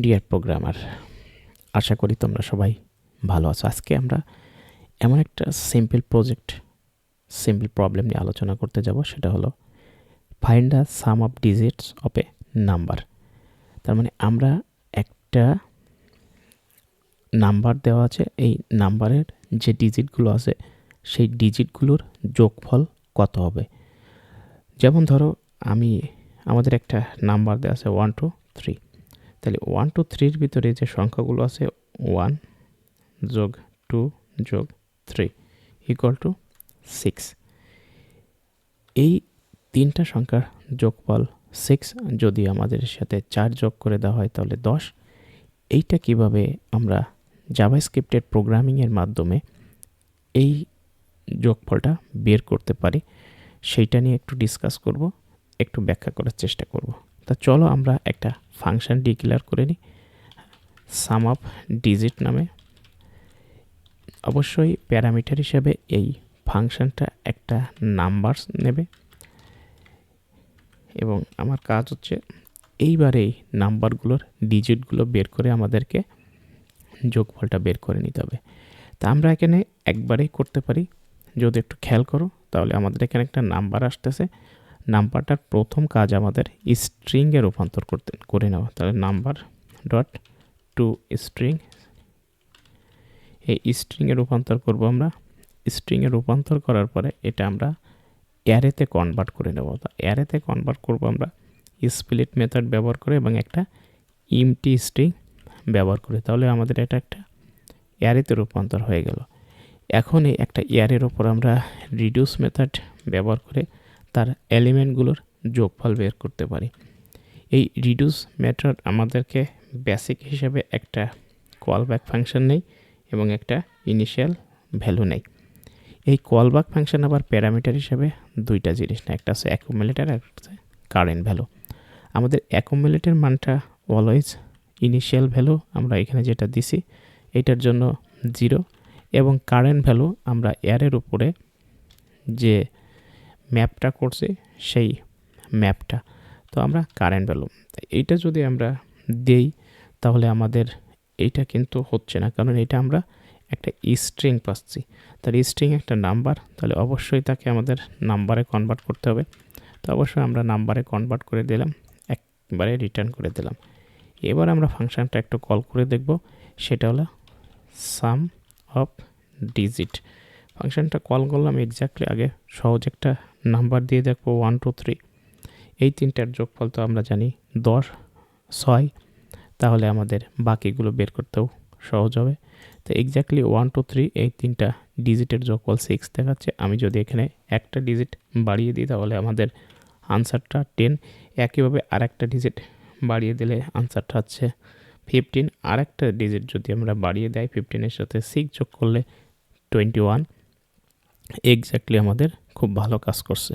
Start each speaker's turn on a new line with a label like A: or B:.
A: Deer programmer, আশা করি তোমরা সবাই ভালো আছো। আজকে আমরা এমন একটা সিম্পল প্রবলেম নিয়ে আলোচনা করতে যাব, সেটা হলো find the some of digits of A number. তার মানে আমরা একটা নাম্বার দেওয়া আছে, এই নাম্বারের যে ডিজিটগুলো আছে সেই ডিজিটগুলোর যোগফল কত হবে। যেমন ধরো আমাদের একটা নাম্বার দেওয়া আছে 1 2 3, তাহলে 1 2 3-র ভিতরে যে সংখ্যাগুলো আছে 1 যোগ 2 যোগ 3 ইকুয়াল টু 6। এই তিনটা সংখ্যার যোগফল 6 যদি আমাদের সাথে 4 যোগ করে দেওয়া হয় তাহলে 10। এইটা কিভাবে আমরা জাভাস্ক্রিপ্টের প্রোগ্রামিংয়ের মাধ্যমে এই যোগফলটা বের করতে পারি সেইটা নিয়ে একটু ডিসকাস করব, একটু ব্যাখ্যা করার চেষ্টা করব। তা চলো আমরা একটা ফাংশন ডিক্লেয়ার করে নিই সাম অফ ডিজিট নামে। অবশ্যই প্যারামিটার হিসেবে এই ফাংশনটা একটা নাম্বার নেবে এবং আমার কাজ হচ্ছে এইবারে এই নাম্বারগুলোর ডিজিটগুলো বের করে আমাদেরকে যোগফলটা বের করে নিতে হবে। তা আমরা এখানে একবারেই করতে পারি। যদি একটু খেয়াল করো তাহলে আমাদের এখানে একটা নাম্বার আসতেছে, নাম্বারটার প্রথম কাজ আমাদের স্ট্রিংয়ে রূপান্তর করে নেওয়া। তাহলে নাম্বার ডট টু স্ট্রিং, এই স্ট্রিংয়ে রূপান্তর করব আমরা। স্ট্রিংয়ে রূপান্তর করার পরে এটা আমরা অ্যারেতে কনভার্ট করে নেব। অ্যারেতে কনভার্ট করব আমরা স্প্লিট মেথড ব্যবহার করে এবং একটা এমটি স্ট্রিং ব্যবহার করে। তাহলে আমাদের এটা একটা অ্যারেতে রূপান্তর হয়ে গেল। এখন এই একটা অ্যারের ওপর আমরা রিডিউস মেথড ব্যবহার করে তার এলিমেন্টগুলোর যোগফল বের করতে পারি। এই রিডিউস মেথড আমাদেরকে বেসিক হিসেবে একটা কলব্যাক ফাংশন নেই এবং একটা ইনিশিয়াল ভ্যালু নেই। এই কলব্যাক ফাংশন আবার প্যারামিটার হিসেবে দুইটা জিনিস না, একটা আছে অ্যাকুমুলেটর আর একটা আছে কারেন্ট ভ্যালু। আমাদের অ্যাকুমুলেটর মানটা অলওয়েজ ইনিশিয়াল ভ্যালু আমরা এখানে যেটা দিছি এটার জন্য 0, এবং কারেন্ট ভ্যালু আমরা অ্যারের উপরে যে ম্যাপটা করছি সেই ম্যাপটা, তো আমরা কারেন্ট ভ্যালু এইটা যদি আমরা দেই তাহলে আমাদের এইটা কিন্তু হচ্ছে না, কারণ এটা আমরা একটা স্ট্রিং পাচ্ছি। তার স্ট্রিং একটা নাম্বার, তাহলে অবশ্যই তাকে আমাদের নাম্বারে কনভার্ট করতে হবে। তো অবশ্যই আমরা নাম্বারে কনভার্ট করে দিলাম, একবারে রিটার্ন করে দিলাম। এবার আমরা ফাংশনটা একটু কল করে দেখব, সেটা হলো সাম অফ ডিজিট। ফাংশনটা কল করলাম, এক্স্যাক্টলি আগে সহজ একটা নাম্বার দিয়ে দেখবো 1 2 3, এই তিনটার যোগফল তো আমরা জানি 10 6, তাহলে আমাদের বাকিগুলো বের করতেও সহজ হবে। তো এক্স্যাক্টলি 1 2 3 এই তিনটা ডিজিটের যোগফল 6 দেখাচ্ছে। আমি যদি এখানে একটা ডিজিট বাড়িয়ে দিই তাহলে আমাদের আনসারটা 10। একইভাবে আরেকটা ডিজিট বাড়িয়ে দিলে আনসারটা হচ্ছে 15। আরেকটা ডিজিট যদি আমরা বাড়িয়ে দেয় 15-এর সাথে 6 যোগ করলে 21। এক্স্যাক্টলি আমাদের খুব ভালো কাজ করছে।